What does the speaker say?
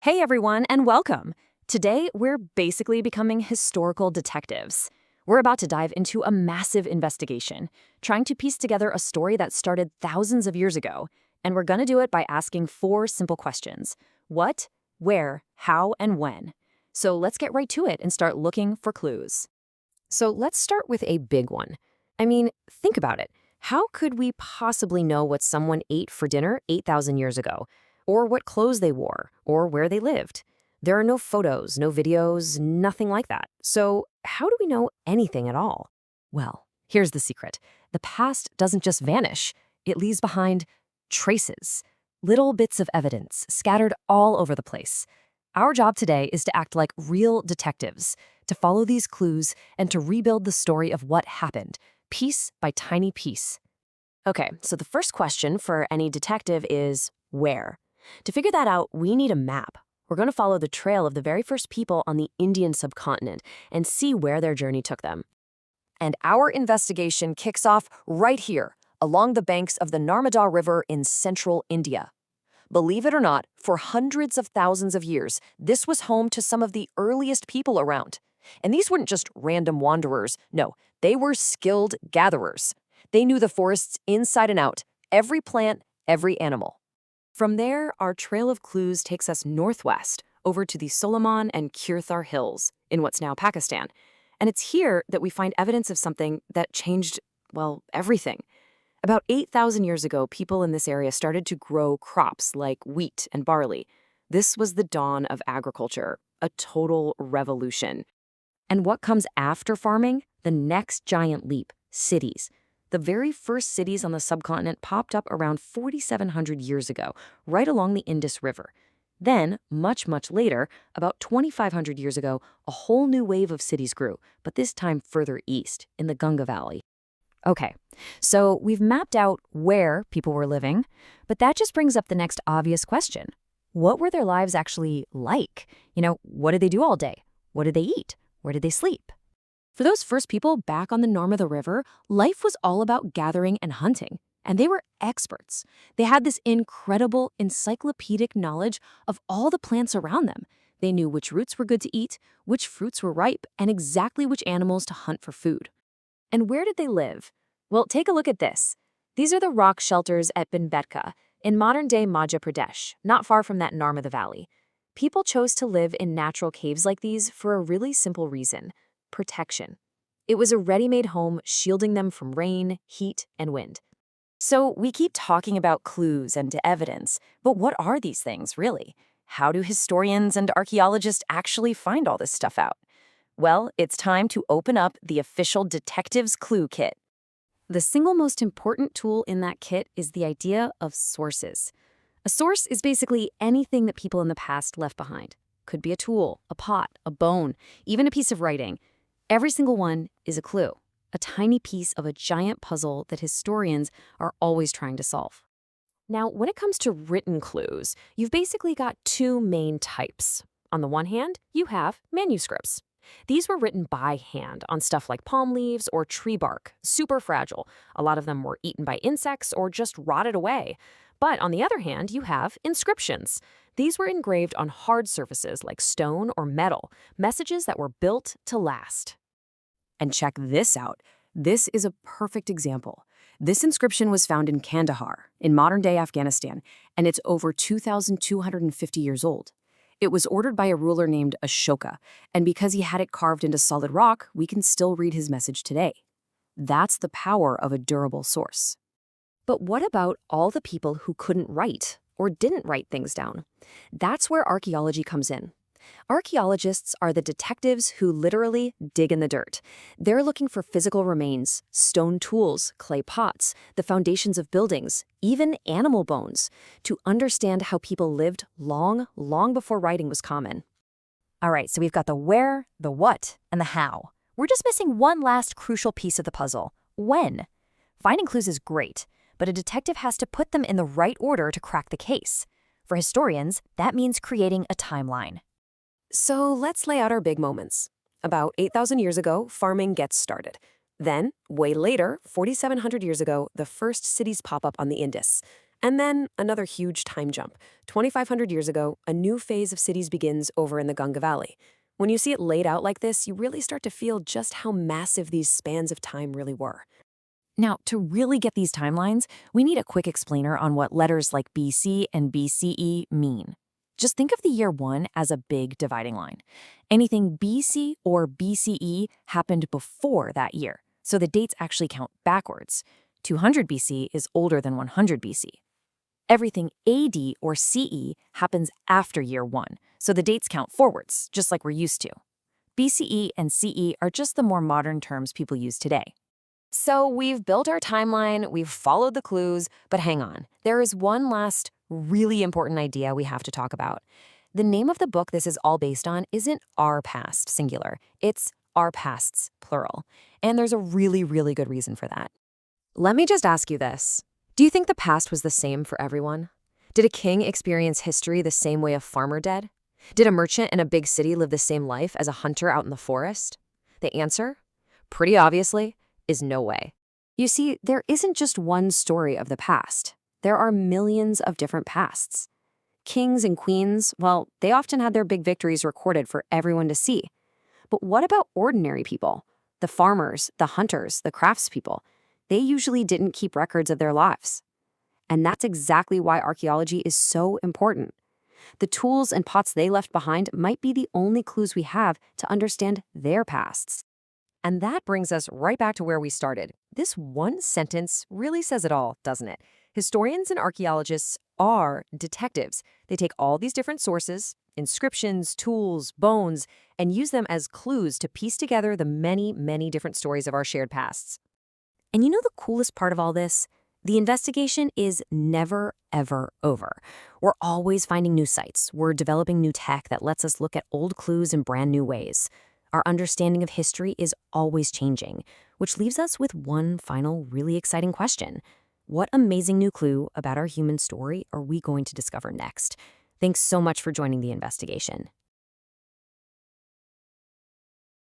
Hey everyone, and welcome! Today, we're basically becoming historical detectives. We're about to dive into a massive investigation, trying to piece together a story that started thousands of years ago, and we're gonna do it by asking 4 simple questions. What, where, how, and when? So let's get right to it and start looking for clues. So let's start with a big one. I mean, think about it. How could we possibly know what someone ate for dinner 8,000 years ago? Or what clothes they wore, or where they lived? There are no photos, no videos, nothing like that. So how do we know anything at all? Well, here's the secret. The past doesn't just vanish. It leaves behind traces, little bits of evidence scattered all over the place. Our job today is to act like real detectives, to follow these clues and to rebuild the story of what happened, piece by tiny piece. Okay, so the first question for any detective is where? To figure that out, we need a map. We're going to follow the trail of the very first people on the Indian subcontinent and see where their journey took them. And our investigation kicks off right here, along the banks of the Narmada River in central India. Believe it or not, for hundreds of thousands of years, this was home to some of the earliest people around. And these weren't just random wanderers. No, they were skilled gatherers. They knew the forests inside and out, every plant, every animal. From there, our trail of clues takes us northwest, over to the Solomon and Kirthar Hills, in what's now Pakistan. And it's here that we find evidence of something that changed, well, everything. About 8,000 years ago, people in this area started to grow crops like wheat and barley. This was the dawn of agriculture, a total revolution. And what comes after farming? The next giant leap, cities. The very first cities on the subcontinent popped up around 4,700 years ago, right along the Indus River. Then, much later, about 2,500 years ago, a whole new wave of cities grew, but this time further east, in the Ganga Valley. Okay, so we've mapped out where people were living, but that just brings up the next obvious question. What were their lives actually like? What did they do all day? What did they eat? Where did they sleep? For those first people back on the Narmada River, life was all about gathering and hunting, and they were experts. They had this incredible encyclopedic knowledge of all the plants around them. They knew which roots were good to eat, which fruits were ripe, and exactly which animals to hunt for food. And where did they live? Well, take a look at this. These are the rock shelters at Bhimbetka, in modern-day Madhya Pradesh, not far from that Narmada Valley. People chose to live in natural caves like these for a really simple reason: protection. It was a ready-made home shielding them from rain, heat, and wind. So we keep talking about clues and evidence, but what are these things, really? How do historians and archaeologists actually find all this stuff out? Well, it's time to open up the official Detective's Clue Kit. The single most important tool in that kit is the idea of sources. A source is basically anything that people in the past left behind. Could be a tool, a pot, a bone, even a piece of writing. Every single one is a clue, a tiny piece of a giant puzzle that historians are always trying to solve. Now, when it comes to written clues, you've basically got 2 main types. On the one hand, you have manuscripts. These were written by hand on stuff like palm leaves or tree bark, super fragile. A lot of them were eaten by insects or just rotted away. But on the other hand, you have inscriptions. These were engraved on hard surfaces like stone or metal, messages that were built to last. And check this out. This is a perfect example. This inscription was found in Kandahar, in modern-day Afghanistan, and it's over 2,250 years old. It was ordered by a ruler named Ashoka, and because he had it carved into solid rock, we can still read his message today. That's the power of a durable source. But what about all the people who couldn't write or didn't write things down? That's where archaeology comes in. Archaeologists are the detectives who literally dig in the dirt. They're looking for physical remains, stone tools, clay pots, the foundations of buildings, even animal bones, to understand how people lived long before writing was common. All right, so we've got the where, the what, and the how. We're just missing one last crucial piece of the puzzle: when. Finding clues is great, but a detective has to put them in the right order to crack the case. For historians, that means creating a timeline. So let's lay out our big moments. About 8,000 years ago, farming gets started. Then, way later, 4,700 years ago, the first cities pop up on the Indus. And then another huge time jump. 2,500 years ago, a new phase of cities begins over in the Ganga Valley. When you see it laid out like this, you really start to feel just how massive these spans of time really were. Now, to really get these timelines, we need a quick explainer on what letters like BC and BCE mean. Just think of the year 1 as a big dividing line. Anything BC or BCE happened before that year, so the dates actually count backwards. 200 BC is older than 100 BC. Everything AD or CE happens after year 1, so the dates count forwards, just like we're used to. BCE and CE are just the more modern terms people use today. So we've built our timeline, we've followed the clues, but hang on. There is one last really important idea we have to talk about. The name of the book this is all based on isn't Our Past, singular. It's Our Pasts, plural. And there's a really, really good reason for that. Let me just ask you this. Do you think the past was the same for everyone? Did a king experience history the same way a farmer did? Did a merchant in a big city live the same life as a hunter out in the forest? The answer, pretty obviously, is no way. You see, there isn't just one story of the past. There are millions of different pasts. Kings and queens, well, they often had their big victories recorded for everyone to see. But what about ordinary people? The farmers, the hunters, the craftspeople. They usually didn't keep records of their lives. And that's exactly why archaeology is so important. The tools and pots they left behind might be the only clues we have to understand their pasts. And that brings us right back to where we started. This one sentence really says it all, doesn't it? Historians and archaeologists are detectives. They take all these different sources, inscriptions, tools, bones, and use them as clues to piece together the many, many different stories of our shared pasts. And you know the coolest part of all this? The investigation is never, ever over. We're always finding new sites. We're developing new tech that lets us look at old clues in brand new ways. Our understanding of history is always changing, which leaves us with one final really exciting question. What amazing new clue about our human story are we going to discover next? Thanks so much for joining the investigation.